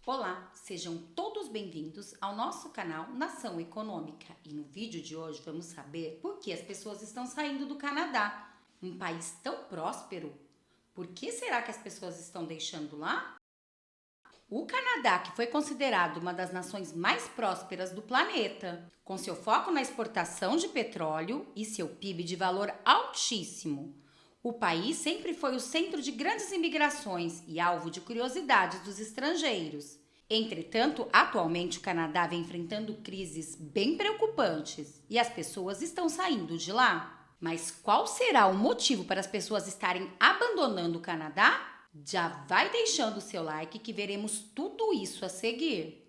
Olá, sejam todos bem-vindos ao nosso canal Nação Econômica e no vídeo de hoje vamos saber por que as pessoas estão saindo do Canadá, um país tão próspero. Por que será que as pessoas estão deixando lá? O Canadá, que foi considerado uma das nações mais prósperas do planeta, com seu foco na exportação de petróleo e seu PIB de valor altíssimo. O país sempre foi o centro de grandes imigrações e alvo de curiosidades dos estrangeiros. Entretanto, atualmente o Canadá vem enfrentando crises bem preocupantes e as pessoas estão saindo de lá. Mas qual será o motivo para as pessoas estarem abandonando o Canadá? Já vai deixando o seu like que veremos tudo isso a seguir.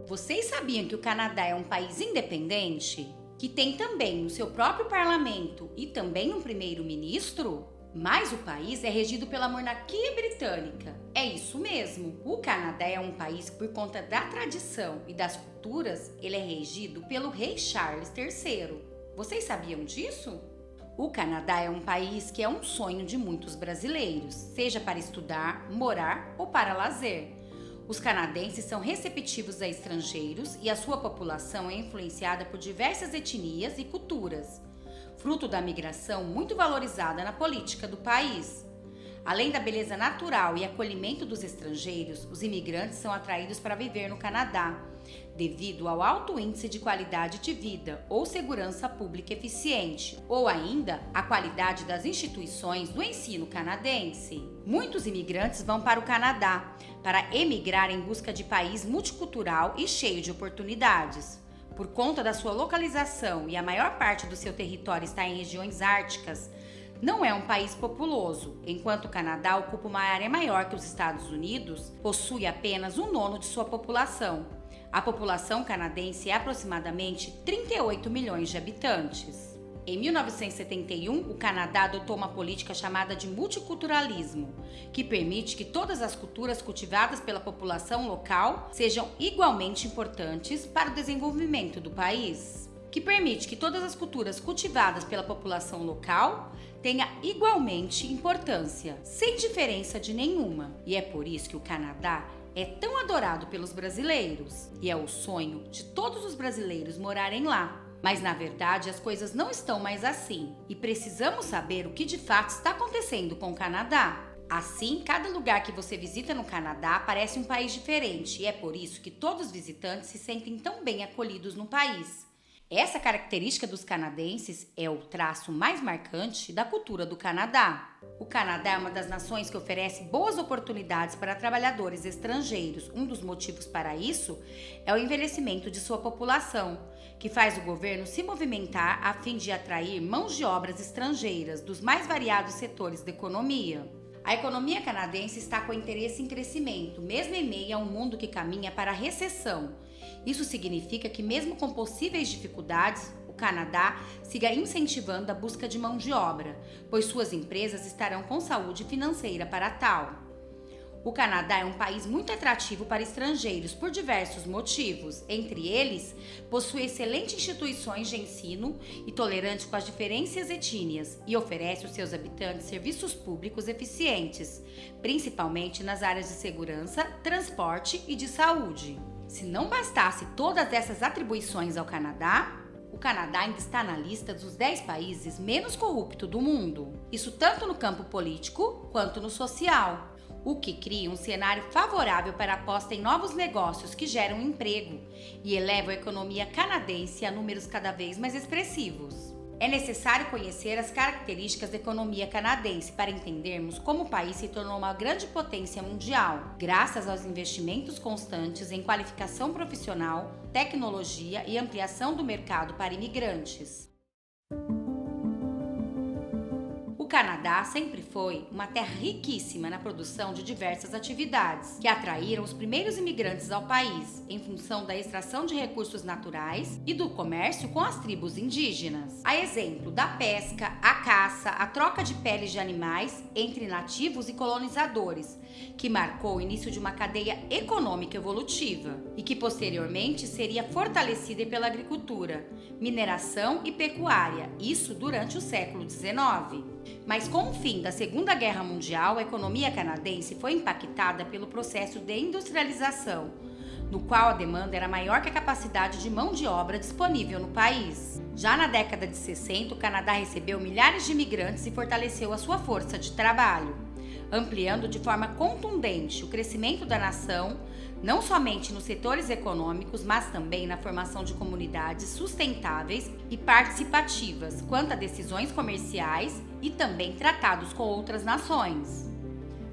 Vocês sabiam que o Canadá é um país independente? Que tem também o seu próprio parlamento e também um primeiro-ministro? Mas o país é regido pela monarquia britânica. É isso mesmo. O Canadá é um país que, por conta da tradição e das culturas, ele é regido pelo rei Charles III. Vocês sabiam disso? O Canadá é um país que é um sonho de muitos brasileiros, seja para estudar, morar ou para lazer. Os canadenses são receptivos a estrangeiros e a sua população é influenciada por diversas etnias e culturas, fruto da migração muito valorizada na política do país. Além da beleza natural e acolhimento dos estrangeiros, os imigrantes são atraídos para viver no Canadá, devido ao alto índice de qualidade de vida ou segurança pública eficiente, ou ainda a qualidade das instituições do ensino canadense. Muitos imigrantes vão para o Canadá para emigrar em busca de país multicultural e cheio de oportunidades. Por conta da sua localização e a maior parte do seu território está em regiões árticas, não é um país populoso, enquanto o Canadá ocupa uma área maior que os Estados Unidos, possui apenas 1/9 de sua população. A população canadense é aproximadamente 38 milhões de habitantes. Em 1971, o Canadá adotou uma política chamada de multiculturalismo, que permite que todas as culturas cultivadas pela população local sejam igualmente importantes para o desenvolvimento do país. Que permite que todas as culturas cultivadas pela população local tenha igualmente importância, sem diferença de nenhuma. E é por isso que o Canadá é tão adorado pelos brasileiros e é o sonho de todos os brasileiros morarem lá. Mas na verdade as coisas não estão mais assim e precisamos saber o que de fato está acontecendo com o Canadá. Assim, cada lugar que você visita no Canadá parece um país diferente e é por isso que todos os visitantes se sentem tão bem acolhidos no país. Essa característica dos canadenses é o traço mais marcante da cultura do Canadá. O Canadá é uma das nações que oferece boas oportunidades para trabalhadores estrangeiros. Um dos motivos para isso é o envelhecimento de sua população, que faz o governo se movimentar a fim de atrair mãos de obras estrangeiras dos mais variados setores da economia. A economia canadense está com interesse em crescimento, mesmo em meio a um mundo que caminha para a recessão. Isso significa que, mesmo com possíveis dificuldades, o Canadá siga incentivando a busca de mão de obra, pois suas empresas estarão com saúde financeira para tal. O Canadá é um país muito atrativo para estrangeiros por diversos motivos. Entre eles, possui excelentes instituições de ensino e tolerante com as diferentes etnias e oferece aos seus habitantes serviços públicos eficientes, principalmente nas áreas de segurança, transporte e de saúde. Se não bastasse todas essas atribuições ao Canadá, o Canadá ainda está na lista dos 10 países menos corruptos do mundo. Isso tanto no campo político quanto no social, o que cria um cenário favorável para a aposta em novos negócios que geram emprego e elevam a economia canadense a números cada vez mais expressivos. É necessário conhecer as características da economia canadense para entendermos como o país se tornou uma grande potência mundial, graças aos investimentos constantes em qualificação profissional, tecnologia e ampliação do mercado para imigrantes. O Canadá sempre foi uma terra riquíssima na produção de diversas atividades, que atraíram os primeiros imigrantes ao país, em função da extração de recursos naturais e do comércio com as tribos indígenas. A exemplo da pesca, a caça, a troca de peles de animais entre nativos e colonizadores, que marcou o início de uma cadeia econômica evolutiva e que posteriormente seria fortalecida pela agricultura, mineração e pecuária, isso durante o século XIX. Mas com o fim da Segunda Guerra Mundial, a economia canadense foi impactada pelo processo de industrialização, no qual a demanda era maior que a capacidade de mão de obra disponível no país. Já na década de 60, o Canadá recebeu milhares de imigrantes e fortaleceu a sua força de trabalho, ampliando de forma contundente o crescimento da nação, não somente nos setores econômicos, mas também na formação de comunidades sustentáveis e participativas quanto a decisões comerciais e também tratados com outras nações.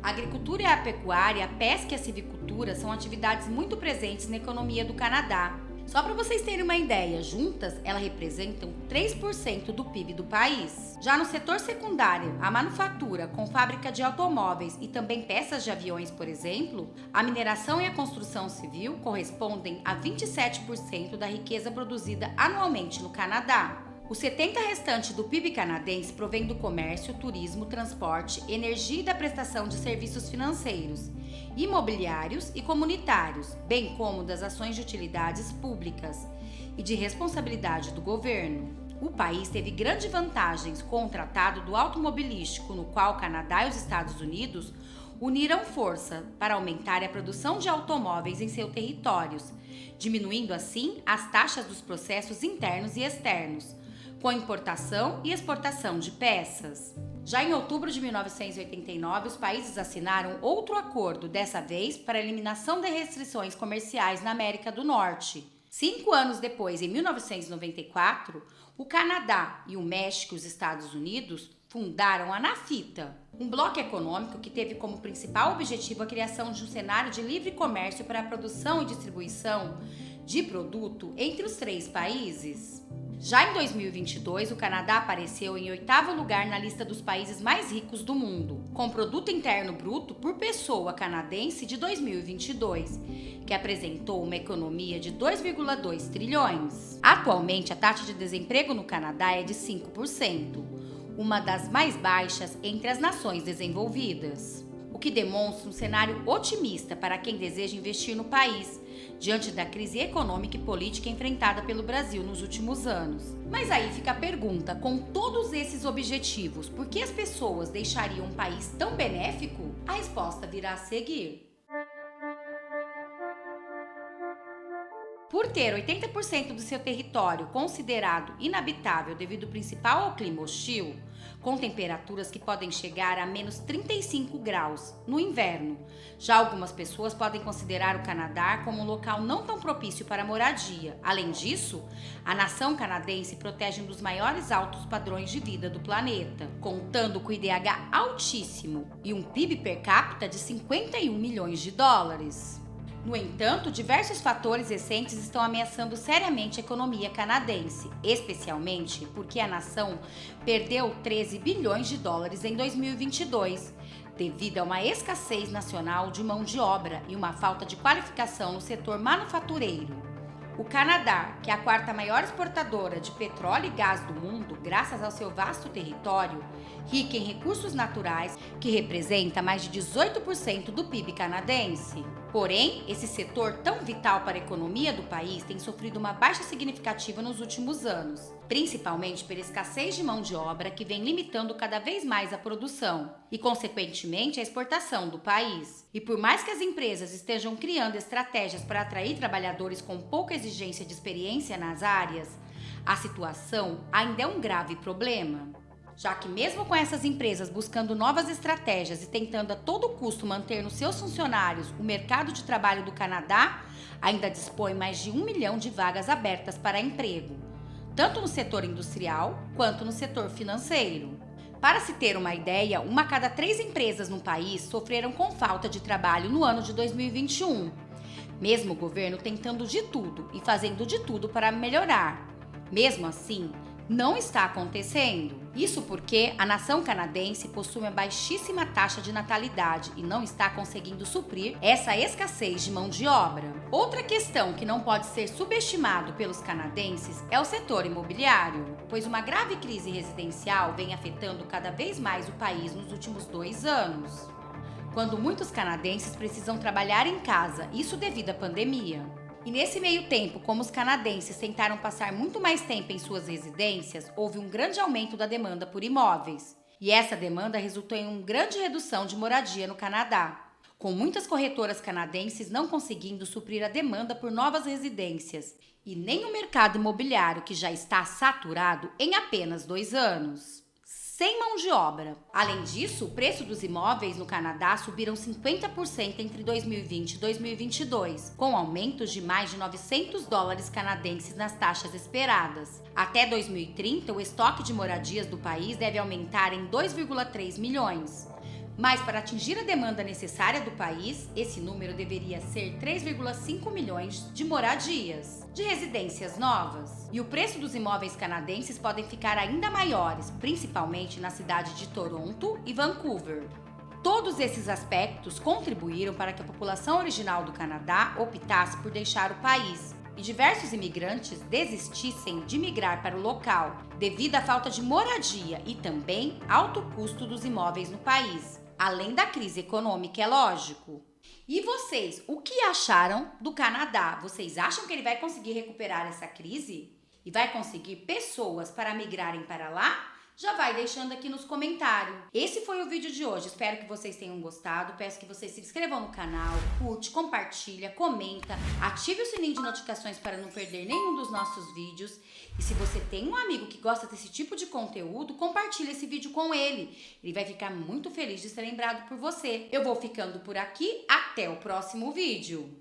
A agricultura e a pecuária, a pesca e a silvicultura são atividades muito presentes na economia do Canadá. Só para vocês terem uma ideia, juntas elas representam 3% do PIB do país. Já no setor secundário, a manufatura, com fábrica de automóveis e também peças de aviões, por exemplo, a mineração e a construção civil correspondem a 27% da riqueza produzida anualmente no Canadá. Os 70% restante do PIB canadense provém do comércio, turismo, transporte, energia e da prestação de serviços financeiros, imobiliários e comunitários, bem como das ações de utilidades públicas e de responsabilidade do governo. O país teve grandes vantagens com o Tratado do Automobilístico, no qual o Canadá e os Estados Unidos uniram força para aumentar a produção de automóveis em seus territórios, diminuindo assim as taxas dos processos internos e externos, com importação e exportação de peças. Já em outubro de 1989, os países assinaram outro acordo, dessa vez para a eliminação de restrições comerciais na América do Norte. 5 anos depois, em 1994, o Canadá e o México e os Estados Unidos fundaram a NAFTA, um bloco econômico que teve como principal objetivo a criação de um cenário de livre comércio para a produção e distribuição de produto entre os 3 países. Já em 2022, o Canadá apareceu em 8º lugar na lista dos países mais ricos do mundo, com Produto Interno Bruto por pessoa canadense de 2022, que apresentou uma economia de 2,2 trilhões. Atualmente, a taxa de desemprego no Canadá é de 5%, uma das mais baixas entre as nações desenvolvidas, o que demonstra um cenário otimista para quem deseja investir no país, diante da crise econômica e política enfrentada pelo Brasil nos últimos anos. Mas aí fica a pergunta, com todos esses objetivos, por que as pessoas deixariam um país tão benéfico? A resposta virá a seguir. Por ter 80% do seu território considerado inabitável devido principal ao clima hostil, com temperaturas que podem chegar a menos 35 graus no inverno, já algumas pessoas podem considerar o Canadá como um local não tão propício para moradia. Além disso, a nação canadense protege um dos maiores altos padrões de vida do planeta, contando com IDH altíssimo e um PIB per capita de 51 milhões de dólares. No entanto, diversos fatores recentes estão ameaçando seriamente a economia canadense, especialmente porque a nação perdeu 13 bilhões de dólares em 2022, devido a uma escassez nacional de mão de obra e uma falta de qualificação no setor manufatureiro. O Canadá, que é a 4ª maior exportadora de petróleo e gás do mundo, graças ao seu vasto território, rico em recursos naturais, que representa mais de 18% do PIB canadense. Porém, esse setor tão vital para a economia do país tem sofrido uma baixa significativa nos últimos anos, principalmente pela escassez de mão de obra que vem limitando cada vez mais a produção e, consequentemente, a exportação do país. E por mais que as empresas estejam criando estratégias para atrair trabalhadores com pouca exigência de experiência nas áreas, a situação ainda é um grave problema, já que mesmo com essas empresas buscando novas estratégias e tentando a todo custo manter nos seus funcionários, o mercado de trabalho do Canadá ainda dispõe mais de 1 milhão de vagas abertas para emprego, tanto no setor industrial quanto no setor financeiro. Para se ter uma ideia, 1 a cada 3 empresas no país sofreram com falta de trabalho no ano de 2021, mesmo o governo tentando de tudo e fazendo de tudo para melhorar. Mesmo assim, não está acontecendo. Isso porque a nação canadense possui uma baixíssima taxa de natalidade e não está conseguindo suprir essa escassez de mão de obra. Outra questão que não pode ser subestimado pelos canadenses é o setor imobiliário, pois uma grave crise residencial vem afetando cada vez mais o país nos últimos 2 anos, quando muitos canadenses precisam trabalhar em casa, isso devido à pandemia. E nesse meio tempo, como os canadenses tentaram passar muito mais tempo em suas residências, houve um grande aumento da demanda por imóveis. E essa demanda resultou em uma grande redução de moradia no Canadá, com muitas corretoras canadenses não conseguindo suprir a demanda por novas residências, e nem o mercado imobiliário, que já está saturado em apenas 2 anos. Sem mão de obra. Além disso, o preço dos imóveis no Canadá subiram 50% entre 2020 e 2022, com aumentos de mais de $900 canadenses nas taxas esperadas. Até 2030, o estoque de moradias do país deve aumentar em 2,3 milhões. Mas para atingir a demanda necessária do país, esse número deveria ser 3,5 milhões de moradias, de residências novas. E o preço dos imóveis canadenses podem ficar ainda maiores, principalmente na cidade de Toronto e Vancouver. Todos esses aspectos contribuíram para que a população original do Canadá optasse por deixar o país, e diversos imigrantes desistissem de migrar para o local, devido à falta de moradia e também alto custo dos imóveis no país. Além da crise econômica, é lógico. E vocês, o que acharam do Canadá? Vocês acham que ele vai conseguir recuperar essa crise? E vai conseguir pessoas para migrarem para lá? Já vai deixando aqui nos comentários. Esse foi o vídeo de hoje. Espero que vocês tenham gostado. Peço que vocês se inscrevam no canal, curte, compartilha, comenta, ative o sininho de notificações para não perder nenhum dos nossos vídeos. E se você tem um amigo que gosta desse tipo de conteúdo, compartilhe esse vídeo com ele. Ele vai ficar muito feliz de ser lembrado por você. Eu vou ficando por aqui. Até o próximo vídeo.